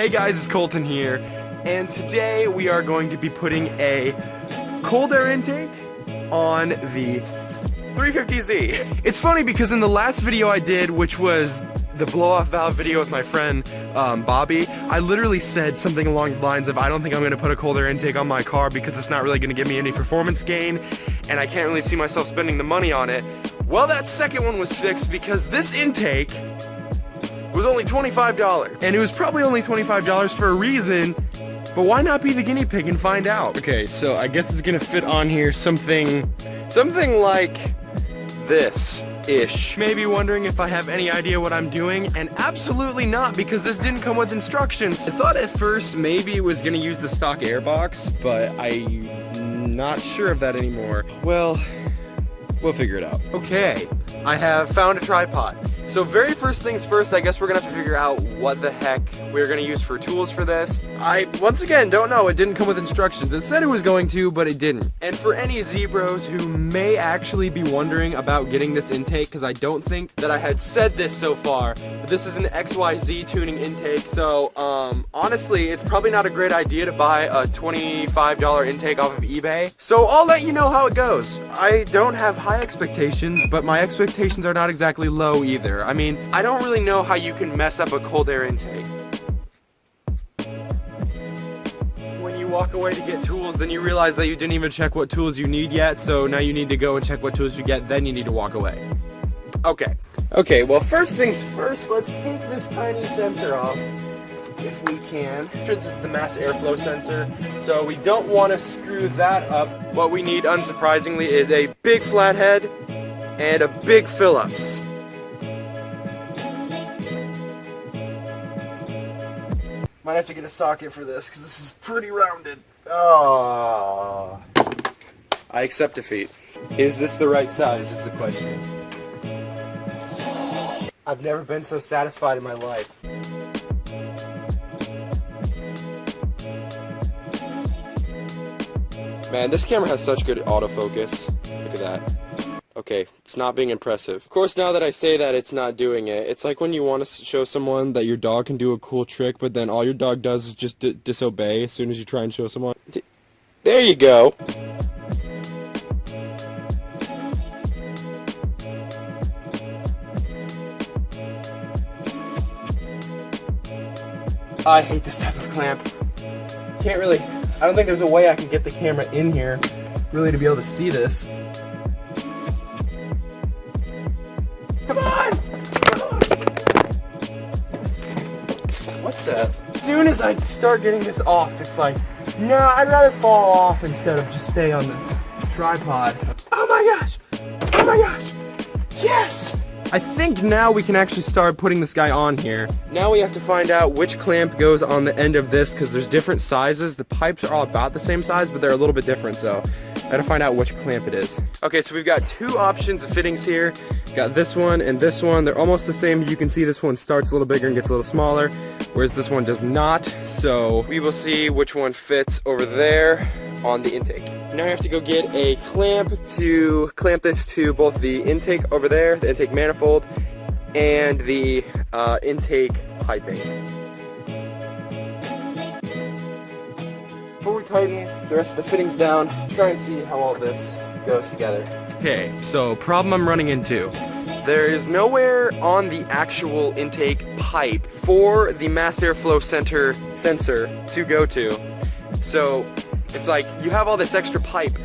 Hey guys, it's Colton here, and today we are going to be putting a cold air intake on the 350Z. It's funny because in the last video I did, which was the blow-off valve video with my friend Bobby, I literally said something along the lines of, I don't think I'm going to put a cold air intake on my car because it's not really going to give me any performance gain, and I can't really see myself spending the money on it. Well, that second one was fixed because this intake was only $25, and it was probably only $25 for a reason, but why not be the guinea pig and find out? Okay, so I guess it's gonna fit on here something like this-ish. Maybe wondering if I have any idea what I'm doing, and absolutely not, because this didn't come with instructions. I thought at first maybe it was gonna use the stock air box, but I'm not sure of that anymore. Well, we'll figure it out. Okay, I have found a tripod. So very first things first, I guess we're gonna have to figure out what the heck we're gonna use for tools for this. I, once again, don't know. It didn't come with instructions. It said it was going to, but it didn't. And for any Z-Bros who may actually be wondering about getting this intake, because I don't think that I had said this so far, but this is an XYZ tuning intake, so honestly, it's probably not a great idea to buy a $25 intake off of eBay. So I'll let you know how it goes. I don't have high expectations, but my expectations are not exactly low either. I mean, I don't really know how you can mess up a cold air intake. When you walk away to get tools, then you realize that you didn't even check what tools you need yet, so now you need to go and check what tools you get, then you need to walk away. Okay, well, first things first, let's take this tiny sensor off, if we can. This is the mass airflow sensor, so we don't want to screw that up. What we need, unsurprisingly, is a big flathead and a big Phillips. Might have to get a socket for this, because this is pretty rounded. Oh. I accept defeat. Is this the right size, is the question. I've never been so satisfied in my life. Man, this camera has such good autofocus. Look at that. Okay, it's not being impressive. Of course, now that I say that, it's not doing it. It's like when you want to show someone that your dog can do a cool trick, but then all your dog does is just disobey as soon as you try and show someone. There you go. I hate this type of clamp. Can't really, I don't think there's a way I can get the camera in here really to be able to see this. Come on! Come on! What the? As soon as I start getting this off, it's like, nah, I'd rather fall off instead of just stay on the tripod. Oh my gosh! Oh my gosh! Yes! I think now we can actually start putting this guy on here. Now we have to find out which clamp goes on the end of this, because there's different sizes. The pipes are all about the same size, but they're a little bit different, so I gotta find out which clamp it is. Okay, so we've got two options of fittings here. Got this one and this one. They're almost the same. You can see this one starts a little bigger and gets a little smaller, whereas this one does not. So we will see which one fits over there on the intake. Now I have to go get a clamp to clamp this to both the intake over there, the intake manifold, and the intake piping. Before we tighten the rest of the fittings down, try and see how all this goes together. Okay, so problem I'm running into. There is nowhere on the actual intake pipe for the mass airflow sensor to go to. So it's like you have all this extra pipe,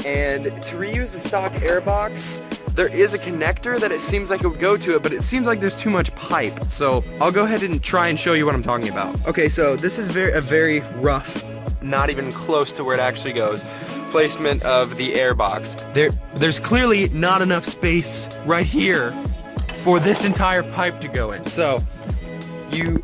and to reuse the stock air box, there is a connector that it seems like it would go to it, but it seems like there's too much pipe. So I'll go ahead and try and show you what I'm talking about. Okay, so this is a very rough, not even close to where it actually goes, placement of the air box. There's clearly not enough space right here for this entire pipe to go in. So you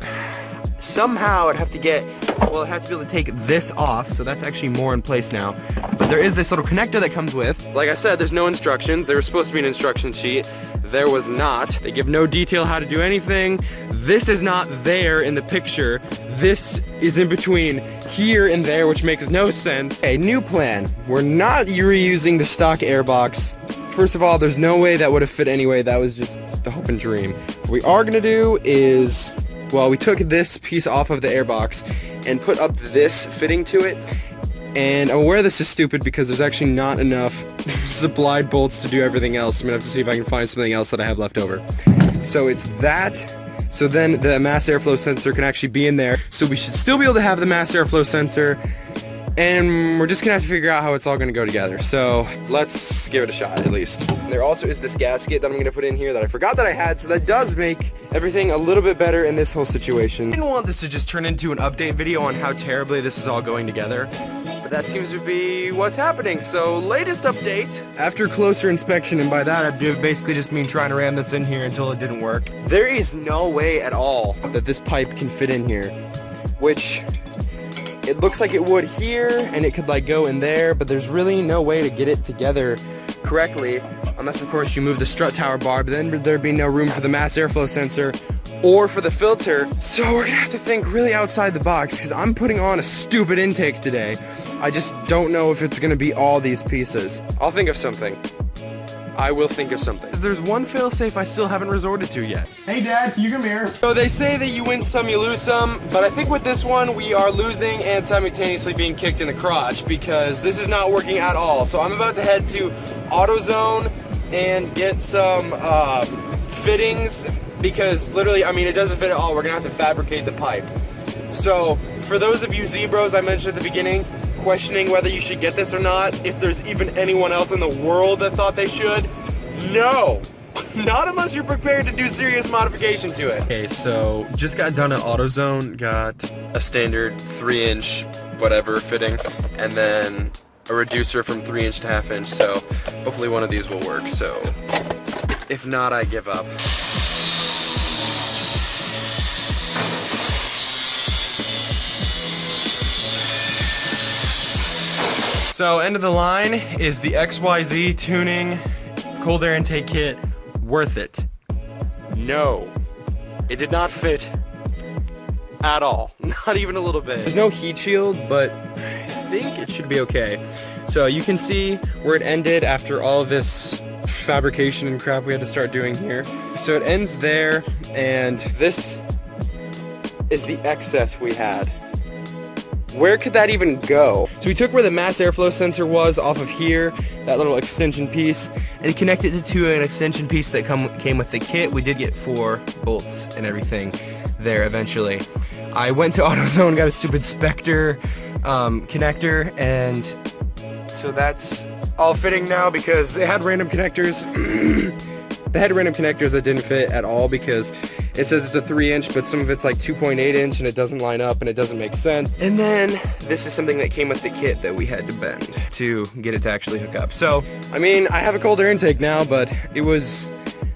somehow have to be able to take this off, so that's actually more in place now. But there is this little connector that comes with. Like I said, there's no instructions. There was supposed to be an instruction sheet. There was not. They give no detail how to do anything. This is not there in the picture. This is in between here and there, which makes no sense. Okay, new plan. We're not reusing the stock air box. First of all, there's no way that would have fit anyway. That was just the hope and dream. What we are gonna do is well, we took this piece off of the airbox and put up this fitting to it. And I'm aware this is stupid because there's actually not enough supplied bolts to do everything else. I'm gonna have to see if I can find something else that I have left over. So it's that. So then the mass airflow sensor can actually be in there. So we should still be able to have the mass airflow sensor. And we're just gonna have to figure out how it's all gonna go together. So let's give it a shot at least. There also is this gasket that I'm gonna put in here that I forgot that I had, so that does make everything a little bit better in this whole situation. I didn't want this to just turn into an update video on how terribly this is all going together, but that seems to be what's happening. So latest update, after closer inspection, and by that I basically just mean trying to ram this in here until it didn't work. There is no way at all that this pipe can fit in here, which it looks like it would here, and it could like go in there, but there's really no way to get it together correctly, unless of course you move the strut tower bar, but then there'd be no room for the mass airflow sensor or for the filter. So we're gonna have to think really outside the box, because I'm putting on a stupid intake today. I just don't know if it's gonna be all these pieces. I'll think of something. I will think of something. There's one failsafe I still haven't resorted to yet. Hey Dad, can you come here? So they say that you win some, you lose some, but I think with this one we are losing and simultaneously being kicked in the crotch because this is not working at all. So I'm about to head to AutoZone and get some fittings because literally, I mean, it doesn't fit at all. We're gonna have to fabricate the pipe. So for those of you Zebros I mentioned at the beginning, questioning whether you should get this or not, if there's even anyone else in the world that thought they should, no. Not unless you're prepared to do serious modification to it. Okay, so just got done at AutoZone, got a standard 3-inch whatever fitting, and then a reducer from 3-inch to 1/2-inch, so hopefully one of these will work. So if not, I give up. So end of the line is the XYZ tuning cold air intake kit. Worth it? No. It did not fit at all. Not even a little bit. There's no heat shield, but I think it should be okay. So you can see where it ended after all of this fabrication and crap we had to start doing here. So it ends there, and this is the excess we had. Where could that even go? So we took where the mass airflow sensor was off of here, that little extension piece, and connected it to an extension piece that came with the kit. We did get 4 bolts and everything there eventually. I went to AutoZone, got a stupid Spectre connector, and so that's all fitting now because they had random connectors. They had random connectors that didn't fit at all because it says it's a 3-inch, but some of it's like 2.8-inch and it doesn't line up and it doesn't make sense. And then this is something that came with the kit that we had to bend to get it to actually hook up. So, I mean, I have a cold air intake now, but it was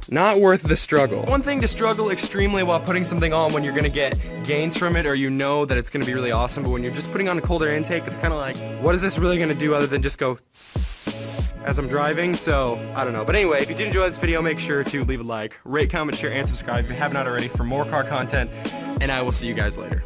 not worth the struggle. One thing to struggle extremely while putting something on when you're gonna get gains from it, or you know that it's gonna be really awesome, but when you're just putting on a cold air intake, it's kind of like, what is this really gonna do other than just go as I'm driving? So I don't know. But anyway, if you did enjoy this video, make sure to leave a like, rate, comment, share, and subscribe if you have not already for more car content, and I will see you guys later.